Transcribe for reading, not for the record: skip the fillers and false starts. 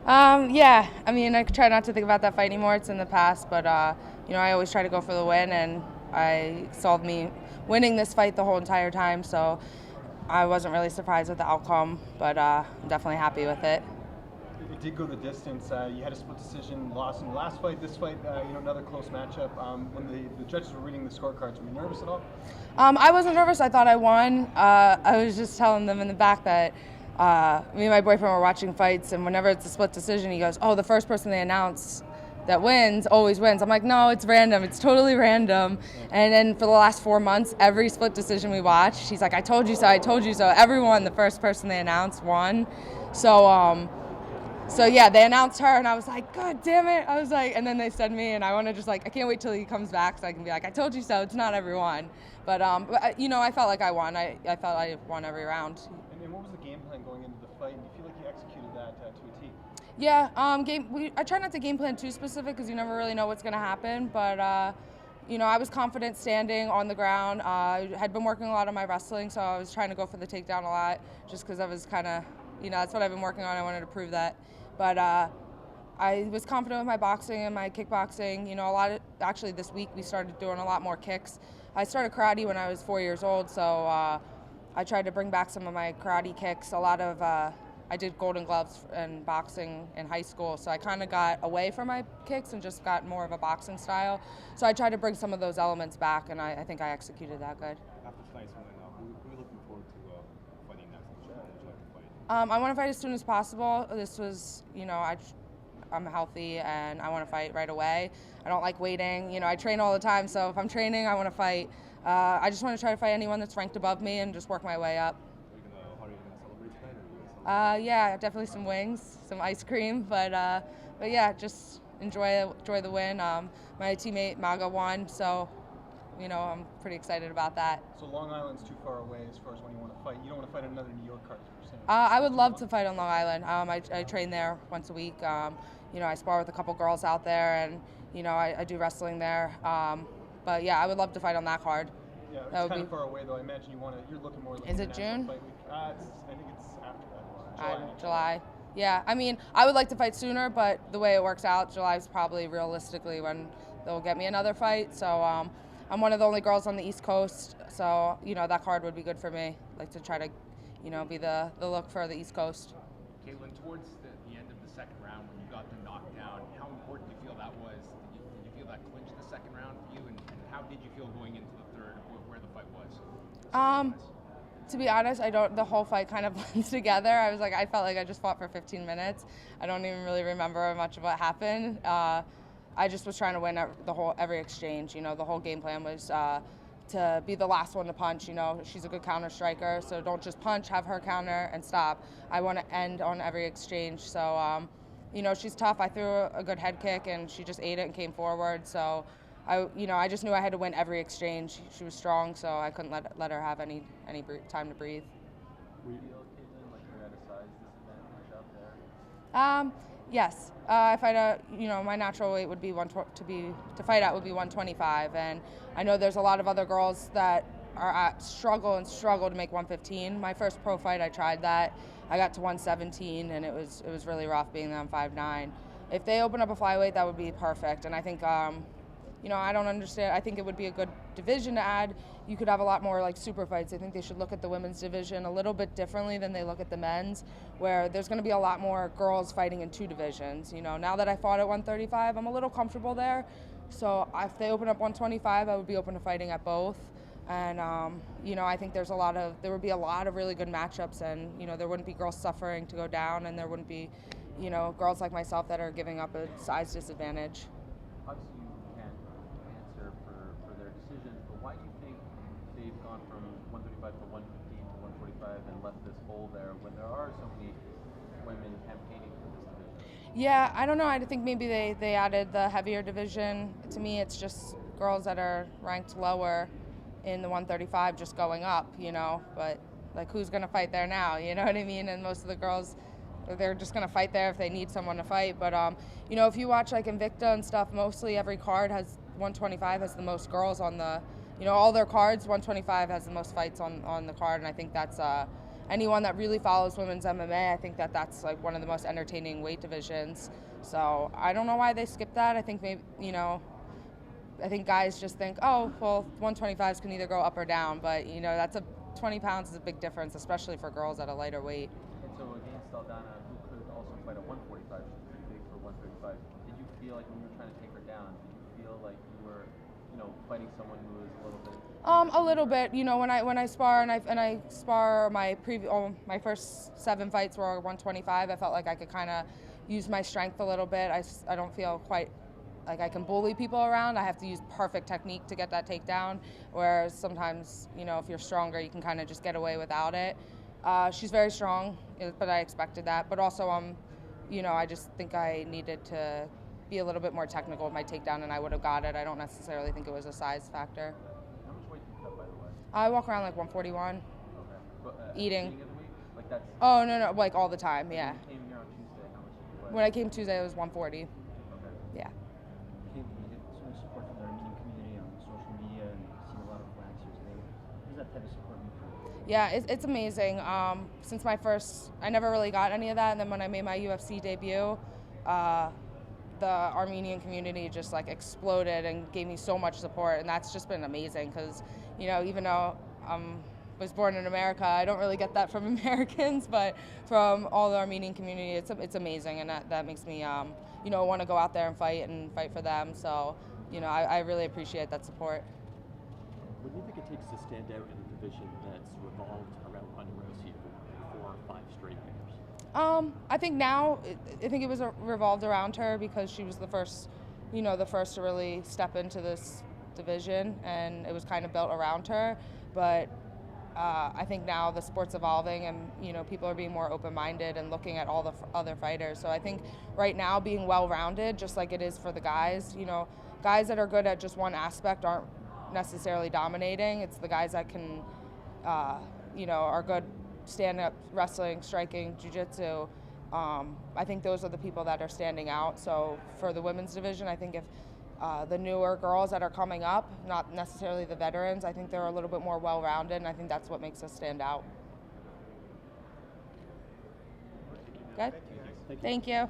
Yeah, I mean, I try not to think about that fight anymore. It's in the past, but I always try to go for the win, and I saw me winning this fight the whole entire time, so I wasn't really surprised with the outcome, but I'm definitely happy with it. It did go the distance. You had a split decision, loss in the last fight. This fight, another close matchup. When the judges were reading the scorecards, were you nervous at all? I wasn't nervous. I thought I won. I was just telling them in the back that me and my boyfriend were watching fights, and whenever it's a split decision, he goes, "Oh, the first person they announce that wins always wins." I'm like, "No, it's random. It's totally random." And then for the last 4 months, every split decision we watched, he's like, "I told you so. I told you so." Everyone, the first person they announced won. So yeah, they announced her, and I was like, "God damn it!" I was like, and then they said me, and I want to just I can't wait till he comes back so I can be like, "I told you so." It's not everyone, but I felt like I won. I felt I won every round. And what was the game plan going into the fight? And do you feel like you executed that to a T? Yeah, I try not to game plan too specific because you never really know what's going to happen. But I was confident standing on the ground. I had been working a lot on my wrestling, so I was trying to go for the takedown a lot, just because I was kind of, that's what I've been working on. I wanted to prove that. But I was confident with my boxing and my kickboxing. Actually this week we started doing a lot more kicks. I started karate when I was 4 years old, so I tried to bring back some of my karate kicks. I did Golden Gloves and boxing in high school, so I kind of got away from my kicks and just got more of a boxing style. So I tried to bring some of those elements back, and I think I executed that good. After tonight's win, who are you looking forward to fighting next? Would you like to fight? I want to fight as soon as possible. This was, I'm healthy and I want to fight right away. I don't like waiting. I train all the time, so if I'm training, I want to fight. I just want to try to fight anyone that's ranked above me and just work my way up. How are you gonna celebrate tonight? Or are you gonna celebrate? Yeah, definitely some wings, some ice cream, but yeah, just enjoy the win. My teammate Maga won, so I'm pretty excited about that. So Long Island's too far away as far as when you want to fight. You don't want to fight another New York card, as you're saying. I would love to fight on Long Island. I train there once a week. I spar with a couple girls out there, and I do wrestling there. But yeah, I would love to fight on that card. Yeah, it's kind of far away though. I imagine you're looking more like Is it June? fight week. I think it's after that. July. Yeah, I mean, I would like to fight sooner, but the way it works out, July is probably realistically when they'll get me another fight. So I'm one of the only girls on the East Coast, so that card would be good for me. Like to try to, be the look for the East Coast. Katlyn, towards the end of the second round when you got the knockdown, how important do you feel that was? Did you feel that clinched the second round for you, and how did you feel going into the third, where the fight was? To be honest, the whole fight kind of blends together. I felt like I just fought for 15 minutes. I don't even really remember much of what happened. I just was trying to win every exchange. The whole game plan was to be the last one to punch. She's a good counter striker, so don't just punch, have her counter and stop. I want to end on every exchange. So, she's tough. I threw a good head kick, and she just ate it and came forward. So, I just knew I had to win every exchange. She was strong, so I couldn't let her have any time to breathe. Were you Katlyn, like you're at a size disadvantage out there? Yes. If my natural weight would be to fight at would be 125, and I know there's a lot of other girls that struggle to make 115. My first pro fight, I tried that. I got to 117, and it was really rough being on 5'9". If they open up a flyweight, that would be perfect, and I think. I don't understand. I think it would be a good division to add. You could have a lot more like super fights. I think they should look at the women's division a little bit differently than they look at the men's, where there's going to be a lot more girls fighting in two divisions. Now that I fought at 135, I'm a little comfortable there. So if they open up 125, I would be open to fighting at both. And I think there would be a lot of really good matchups, and there wouldn't be girls suffering to go down, and there wouldn't be, girls like myself that are giving up a size disadvantage. Obviously, you can't answer for their decisions, but why do you think they've gone from 135 to 115 to 145 and left this hole there when there are so many women campaigning for this division? Yeah, I don't know. I think maybe they added the heavier division. To me, it's just girls that are ranked lower in the 135 just going up, but like who's going to fight there now, you know what I mean? And most of the girls, they're just going to fight there if they need someone to fight. But, if you watch like Invicta and stuff, mostly every card 125 has the most girls on the, all their cards, 125 has the most fights on the card. And I think that's anyone that really follows women's MMA, I think that's like one of the most entertaining weight divisions. So I don't know why they skipped that. I think maybe, I think guys just think, oh, well, 125s can either go up or down, but that's 20 pounds is a big difference, especially for girls at a lighter weight. And so against Aldana, who could also fight at 145, she's too big for 135. Did you feel like when you were trying to take her down, did you feel like you were, fighting someone who was a little bit? A little bit. When I spar and I spar my first 7 fights were 125. I felt like I could kind of use my strength a little bit. I don't feel quite like I can bully people around. I have to use perfect technique to get that takedown, whereas sometimes, if you're stronger, you can kind of just get away without it. She's very strong, but I expected that. But also, I just think I needed to be a little bit more technical with my takedown, and I would have got it. I don't necessarily think it was a size factor. How much weight do you cut, by the way? I walk around like 141. Okay. But, Eating. At the beginning of the week? Like that's... Oh, no, like all the time, yeah. When you came here on Tuesday, how much did you weigh? When I came Tuesday, it was 140. Okay. Yeah. You get so much support from the Armenian community on social media, and you see a lot of flags here today. What does that type of support mean for you? Yeah, it's amazing. Since I never really got any of that, and then when I made my UFC debut, the Armenian community just like exploded and gave me so much support, and that's just been amazing because, even though I was born in America, I don't really get that from Americans, but from all the Armenian community, it's amazing, and that makes me, want to go out there and fight for them. So, I really appreciate that support. What do you think it takes to stand out in a division that's revolved around Ronda Rousey for 4 or 5 straight years? I think now, I think it was revolved around her because she was the first to really step into this division, and it was kind of built around her. But I think now the sport's evolving, and people are being more open-minded and looking at all the other fighters. So I think right now being well-rounded, just like it is for the guys, guys that are good at just one aspect aren't necessarily dominating. It's the guys that can, are good stand-up, wrestling, striking, jiu-jitsu. I think those are the people that are standing out. So for the women's division, I think if the newer girls that are coming up, not necessarily the veterans, I think they're a little bit more well-rounded, and I think that's what makes us stand out. Good? Thank you.